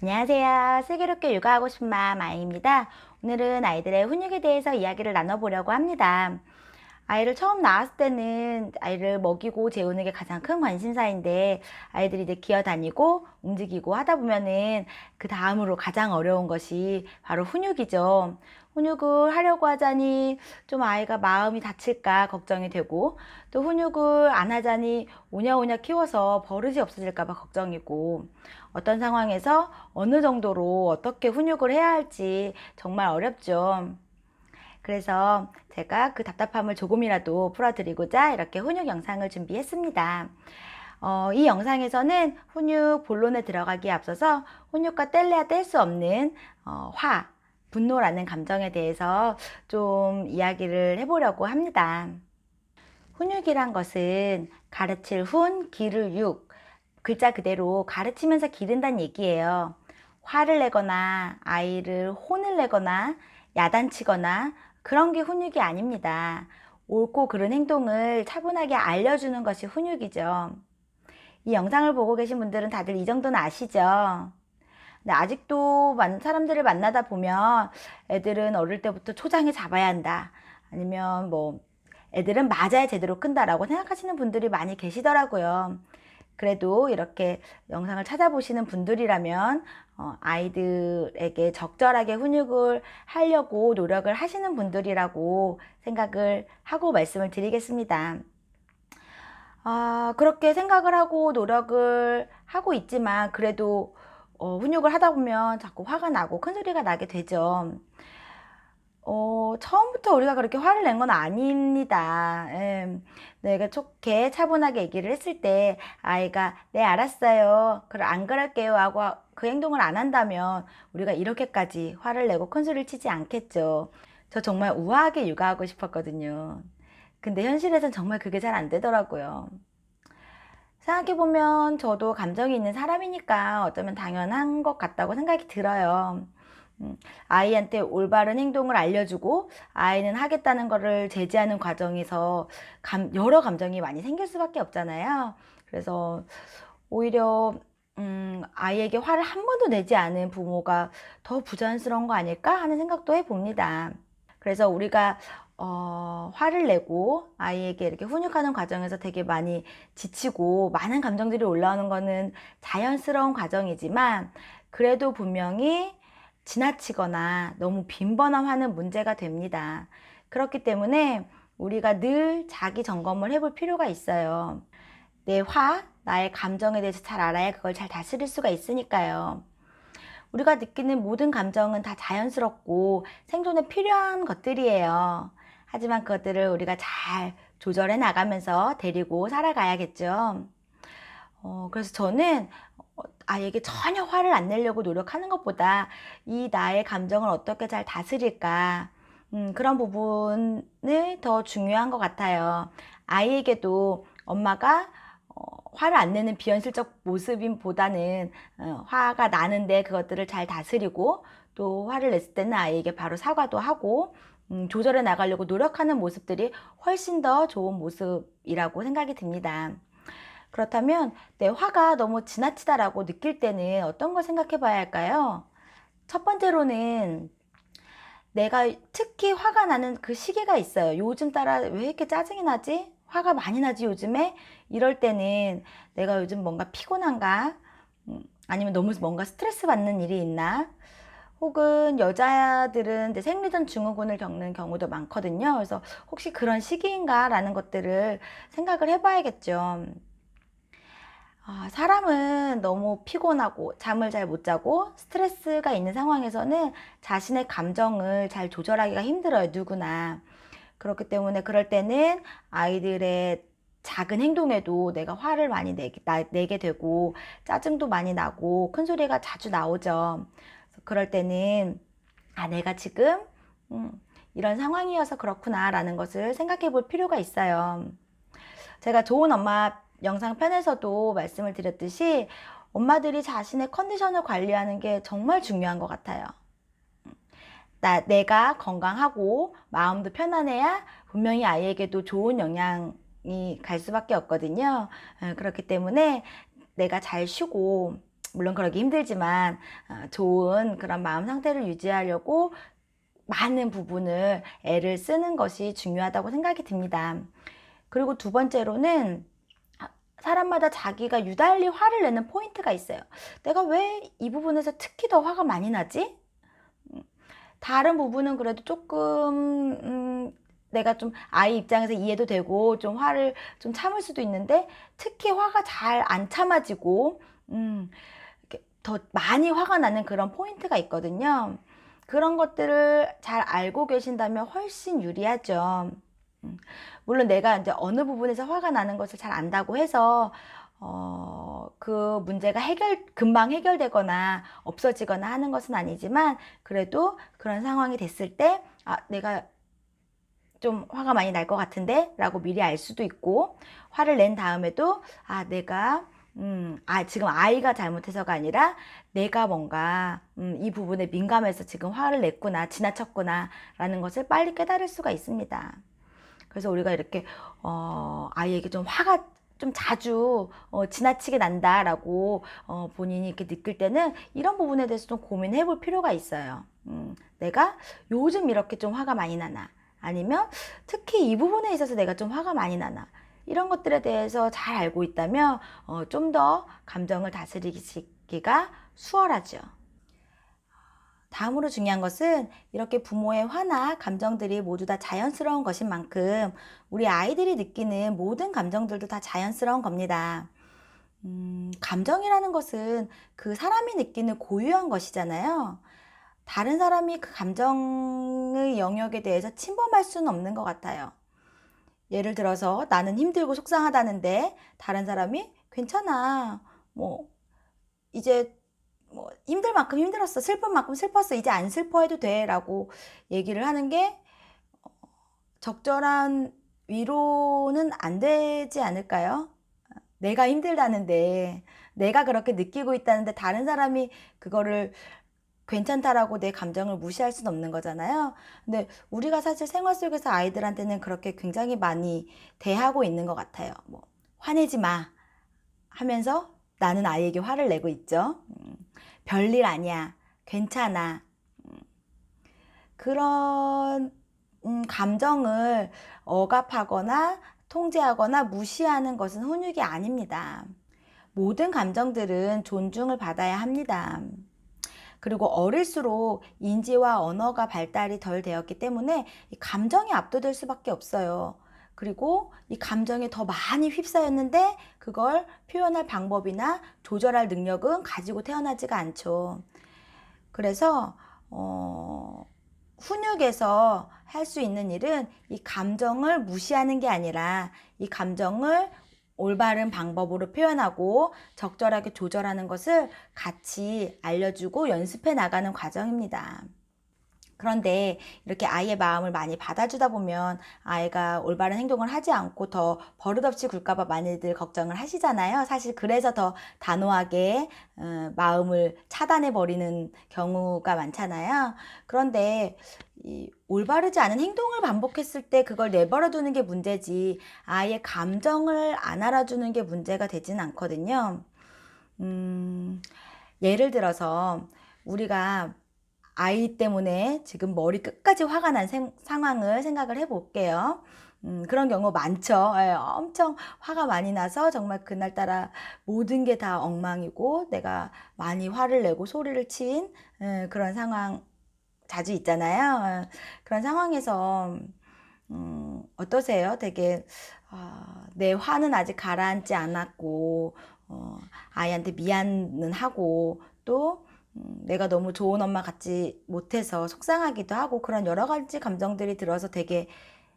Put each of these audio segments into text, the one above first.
안녕하세요. 슬기롭게 육아하고 싶은 마음 아이입니다. 오늘은 아이들의 훈육에 대해서 이야기를 나눠보려고 합니다. 아이를 처음 낳았을 때는 아이를 먹이고 재우는 게 가장 큰 관심사인데 아이들이 이제 기어다니고 움직이고 하다 보면은 그 다음으로 가장 어려운 것이 바로 훈육이죠. 훈육을 하려고 하자니 좀 아이가 마음이 다칠까 걱정이 되고 또 훈육을 안 하자니 오냐오냐 키워서 버릇이 없어질까 봐 걱정이고 어떤 상황에서 어느 정도로 어떻게 훈육을 해야 할지 정말 어렵죠. 그래서 제가 그 답답함을 조금이라도 풀어드리고자 이렇게 훈육 영상을 준비했습니다. 이 영상에서는 훈육 본론에 들어가기에 앞서서 훈육과 뗄래야 뗄 수 없는 분노라는 감정에 대해서 좀 이야기를 해보려고 합니다. 훈육이란 것은 가르칠 훈, 기를 육, 글자 그대로 가르치면서 기른다는 얘기예요. 화를 내거나 아이를 혼을 내거나 야단치거나 그런 게 훈육이 아닙니다. 옳고 그른 행동을 차분하게 알려주는 것이 훈육이죠. 이 영상을 보고 계신 분들은 다들 이 정도는 아시죠? 근데 아직도 사람들을 만나다 보면 애들은 어릴 때부터 초장에 잡아야 한다. 아니면 뭐 애들은 맞아야 제대로 큰다라고 생각하시는 분들이 많이 계시더라고요. 그래도 이렇게 영상을 찾아보시는 분들이라면 아이들에게 적절하게 훈육을 하려고 노력을 하시는 분들이라고 생각을 하고 말씀을 드리겠습니다. 그렇게 생각을 하고 노력을 하고 있지만 그래도 훈육을 하다 보면 자꾸 화가 나고 큰 소리가 나게 되죠. 처음부터 우리가 그렇게 화를 낸 건 아닙니다. 예. 내가 좋게 차분하게 얘기를 했을 때 아이가 네 알았어요. 그럼 안 그럴게요 하고 그 행동을 안 한다면 우리가 이렇게까지 화를 내고 큰 소리를 치지 않겠죠. 저 정말 우아하게 육아하고 싶었거든요. 근데 현실에선 정말 그게 잘 안 되더라고요. 생각해보면 저도 감정이 있는 사람이니까 어쩌면 당연한 것 같다고 생각이 들어요. 아이한테 올바른 행동을 알려주고 아이는 하겠다는 거를 제지하는 과정에서 여러 감정이 많이 생길 수밖에 없잖아요. 그래서 오히려 아이에게 화를 한 번도 내지 않은 부모가 더 부자연스러운 거 아닐까 하는 생각도 해봅니다. 그래서 우리가 화를 내고 아이에게 이렇게 훈육하는 과정에서 되게 많이 지치고 많은 감정들이 올라오는 거는 자연스러운 과정이지만 그래도 분명히 지나치거나 너무 빈번한 화는 문제가 됩니다. 그렇기 때문에 우리가 늘 자기 점검을 해볼 필요가 있어요. 나의 감정에 대해서 잘 알아야 그걸 잘 다스릴 수가 있으니까요. 우리가 느끼는 모든 감정은 다 자연스럽고 생존에 필요한 것들이에요. 하지만 그것들을 우리가 잘 조절해 나가면서 데리고 살아가야겠죠. 그래서 저는 아이에게 전혀 화를 안 내려고 노력하는 것보다 이 나의 감정을 어떻게 잘 다스릴까, 그런 부분을 더 중요한 것 같아요. 아이에게도 엄마가 화를 안 내는 비현실적 모습보다는 화가 나는데 그것들을 잘 다스리고 또 화를 냈을 때는 아이에게 바로 사과도 하고 조절해 나가려고 노력하는 모습들이 훨씬 더 좋은 모습이라고 생각이 듭니다. 그렇다면 내 화가 너무 지나치다라고 느낄 때는 어떤 걸 생각해 봐야 할까요? 첫 번째로는 내가 특히 화가 나는 그 시기가 있어요. 요즘 따라 왜 이렇게 짜증이 나지? 화가 많이 나지 요즘에? 이럴 때는 내가 요즘 뭔가 피곤한가? 아니면 너무 뭔가 스트레스 받는 일이 있나? 혹은 여자들은 이제 생리전 증후군을 겪는 경우도 많거든요. 그래서 혹시 그런 시기인가? 라는 것들을 생각을 해봐야겠죠. 사람은 너무 피곤하고 잠을 잘 못 자고 스트레스가 있는 상황에서는 자신의 감정을 잘 조절하기가 힘들어요, 누구나. 그렇기 때문에 그럴 때는 아이들의 작은 행동에도 내가 화를 많이 내게 되고 짜증도 많이 나고 큰 소리가 자주 나오죠. 그래서 그럴 때는 내가 지금 이런 상황이어서 그렇구나 라는 것을 생각해 볼 필요가 있어요. 제가 좋은 엄마 영상 편에서도 말씀을 드렸듯이 엄마들이 자신의 컨디션을 관리하는 게 정말 중요한 것 같아요. 내가 건강하고 마음도 편안해야 분명히 아이에게도 좋은 영향이 갈 수밖에 없거든요. 그렇기 때문에 내가 잘 쉬고 물론 그러기 힘들지만 좋은 그런 마음 상태를 유지하려고 많은 부분을 애를 쓰는 것이 중요하다고 생각이 듭니다. 그리고 두 번째로는 사람마다 자기가 유달리 화를 내는 포인트가 있어요. 내가 왜 이 부분에서 특히 더 화가 많이 나지? 다른 부분은 그래도 조금 내가 좀 아이 입장에서 이해도 되고 좀 화를 좀 참을 수도 있는데 특히 화가 잘 안 참아지고 더 많이 화가 나는 그런 포인트가 있거든요. 그런 것들을 잘 알고 계신다면 훨씬 유리하죠. 물론 내가 이제 어느 부분에서 화가 나는 것을 잘 안다고 해서 그 문제가 금방 해결되거나 없어지거나 하는 것은 아니지만 그래도 그런 상황이 됐을 때 내가 좀 화가 많이 날 것 같은데 라고 미리 알 수도 있고 화를 낸 다음에도 내가 지금 아이가 잘못해서가 아니라 내가 뭔가 이 부분에 민감해서 지금 화를 냈구나, 지나쳤구나 라는 것을 빨리 깨달을 수가 있습니다. 그래서 우리가 이렇게 아이에게 좀 화가 좀 자주 지나치게 난다라고 본인이 이렇게 느낄 때는 이런 부분에 대해서 좀 고민해 볼 필요가 있어요. 내가 요즘 이렇게 좀 화가 많이 나나, 아니면 특히 이 부분에 있어서 내가 좀 화가 많이 나나, 이런 것들에 대해서 잘 알고 있다면 좀 더 감정을 다스리기가 수월하죠. 다음으로 중요한 것은 이렇게 부모의 화나 감정들이 모두 다 자연스러운 것인 만큼 우리 아이들이 느끼는 모든 감정들도 다 자연스러운 겁니다. 감정이라는 것은 그 사람이 느끼는 고유한 것이잖아요. 다른 사람이 그 감정의 영역에 대해서 침범할 수는 없는 것 같아요. 예를 들어서 나는 힘들고 속상하다는데 다른 사람이 괜찮아, 뭐 이제 힘들 만큼 힘들었어, 슬픈 만큼 슬펐어, 이제 안 슬퍼해도 돼 라고 얘기를 하는 게 적절한 위로는 안 되지 않을까요? 내가 힘들다는데, 내가 그렇게 느끼고 있다는데 다른 사람이 그거를 괜찮다라고 내 감정을 무시할 수는 없는 거잖아요. 근데 우리가 사실 생활 속에서 아이들한테는 그렇게 굉장히 많이 대하고 있는 것 같아요. 화내지 마 하면서 나는 아이에게 화를 내고 있죠. 별일 아니야, 괜찮아. 그런 감정을 억압하거나 통제하거나 무시하는 것은 훈육이 아닙니다. 모든 감정들은 존중을 받아야 합니다. 그리고 어릴수록 인지와 언어가 발달이 덜 되었기 때문에 이 감정이 압도될 수밖에 없어요. 그리고 이 감정에 더 많이 휩싸였는데 그걸 표현할 방법이나 조절할 능력은 가지고 태어나지가 않죠. 그래서 훈육에서 할 수 있는 일은 이 감정을 무시하는 게 아니라 이 감정을 올바른 방법으로 표현하고 적절하게 조절하는 것을 같이 알려주고 연습해 나가는 과정입니다. 그런데 이렇게 아이의 마음을 많이 받아주다 보면 아이가 올바른 행동을 하지 않고 더 버릇없이 굴까봐 많이들 걱정을 하시잖아요. 사실 그래서 더 단호하게 마음을 차단해 버리는 경우가 많잖아요. 그런데 올바르지 않은 행동을 반복했을 때 그걸 내버려 두는 게 문제지 아이의 감정을 안 알아주는 게 문제가 되진 않거든요. 예를 들어서 우리가 아이 때문에 지금 머리 끝까지 화가 난 상황을 생각을 해볼게요. 그런 경우 많죠. 예, 엄청 화가 많이 나서 정말 그날따라 모든 게 다 엉망이고 내가 많이 화를 내고 소리를 친 그런 상황 자주 있잖아요. 그런 상황에서 어떠세요? 되게 내 화는 아직 가라앉지 않았고 아이한테 미안은 하고 또 내가 너무 좋은 엄마 같지 못해서 속상하기도 하고 그런 여러 가지 감정들이 들어서 되게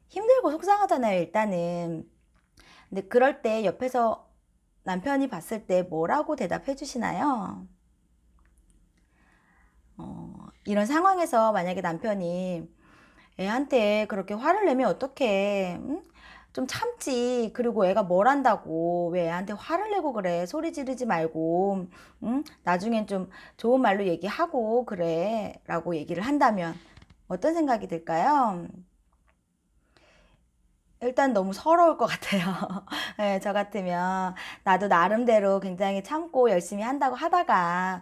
힘들고 속상하잖아요, 일단은. 근데 그럴 때 옆에서 남편이 봤을 때 뭐라고 대답해 주시나요? 이런 상황에서 만약에 남편이 애한테 그렇게 화를 내면 어떡해? 응? 좀 참지. 그리고 애가 뭘 한다고 왜 애한테 화를 내고 그래? 소리 지르지 말고, 응? 나중엔 좀 좋은 말로 얘기하고 그래. 라고 얘기를 한다면 어떤 생각이 들까요? 일단 너무 서러울 것 같아요. 예, 저 같으면 나도 나름대로 굉장히 참고 열심히 한다고 하다가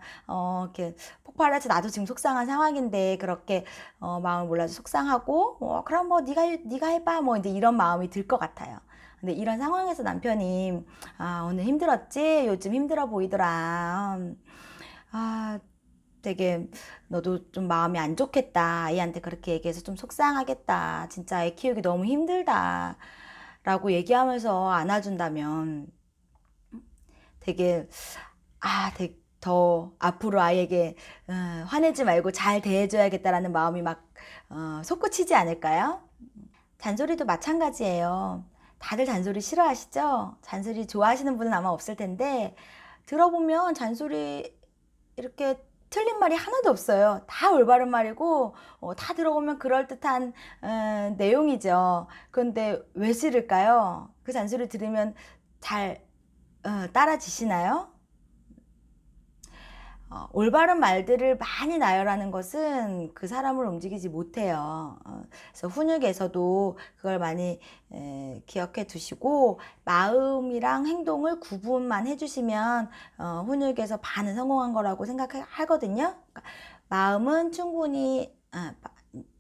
이렇게 폭발해서 나도 지금 속상한 상황인데 그렇게 마음을 몰라서 속상하고 그럼 뭐 네가 해봐 뭐 이제 이런 마음이 들 것 같아요. 근데 이런 상황에서 남편이 오늘 힘들었지? 요즘 힘들어 보이더라. 아 되게 너도 좀 마음이 안 좋겠다. 아이한테 그렇게 얘기해서 좀 속상하겠다. 진짜 애 키우기 너무 힘들다. 라고 얘기하면서 안아준다면 되게, 되게 더 앞으로 아이에게 화내지 말고 잘 대해줘야겠다라는 마음이 막 솟구치지 않을까요? 잔소리도 마찬가지예요. 다들 잔소리 싫어하시죠? 잔소리 좋아하시는 분은 아마 없을 텐데 들어보면 잔소리 이렇게 틀린 말이 하나도 없어요. 다 올바른 말이고 다 들어보면 그럴듯한 내용이죠. 그런데 왜 싫을까요? 그 잔소리 들으면 잘 따라지시나요? 올바른 말들을 많이 나열하는 것은 그 사람을 움직이지 못해요. 그래서 훈육에서도 그걸 많이 기억해 두시고 마음이랑 행동을 구분만 해주시면 훈육에서 반은 성공한 거라고 생각하거든요. 그러니까 마음은 충분히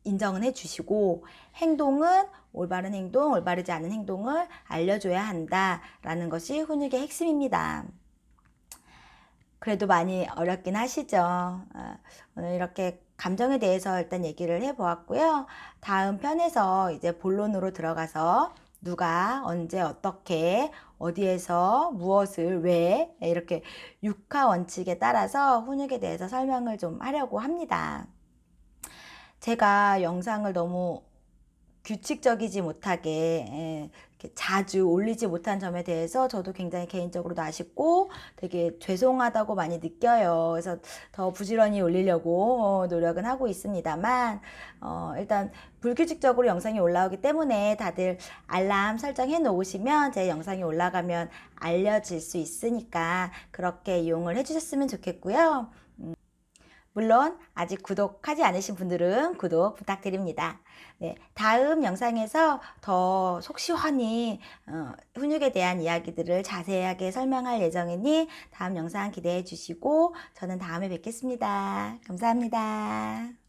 인정은 해주시고 행동은 올바른 행동, 올바르지 않은 행동을 알려줘야 한다라는 것이 훈육의 핵심입니다. 그래도 많이 어렵긴 하시죠. 오늘 이렇게 감정에 대해서 일단 얘기를 해보았고요. 다음 편에서 이제 본론으로 들어가서 누가 언제 어떻게 어디에서 무엇을 왜 이렇게 육하 원칙에 따라서 훈육에 대해서 설명을 좀 하려고 합니다. 제가 영상을 너무 규칙적이지 못하게 이렇게 자주 올리지 못한 점에 대해서 저도 굉장히 개인적으로도 아쉽고 되게 죄송하다고 많이 느껴요. 그래서 더 부지런히 올리려고 노력은 하고 있습니다만 일단 불규칙적으로 영상이 올라오기 때문에 다들 알람 설정해 놓으시면 제 영상이 올라가면 알려질 수 있으니까 그렇게 이용을 해주셨으면 좋겠고요. 물론 아직 구독하지 않으신 분들은 구독 부탁드립니다. 네, 다음 영상에서 더 속 시원히 훈육에 대한 이야기들을 자세하게 설명할 예정이니 다음 영상 기대해 주시고 저는 다음에 뵙겠습니다. 감사합니다.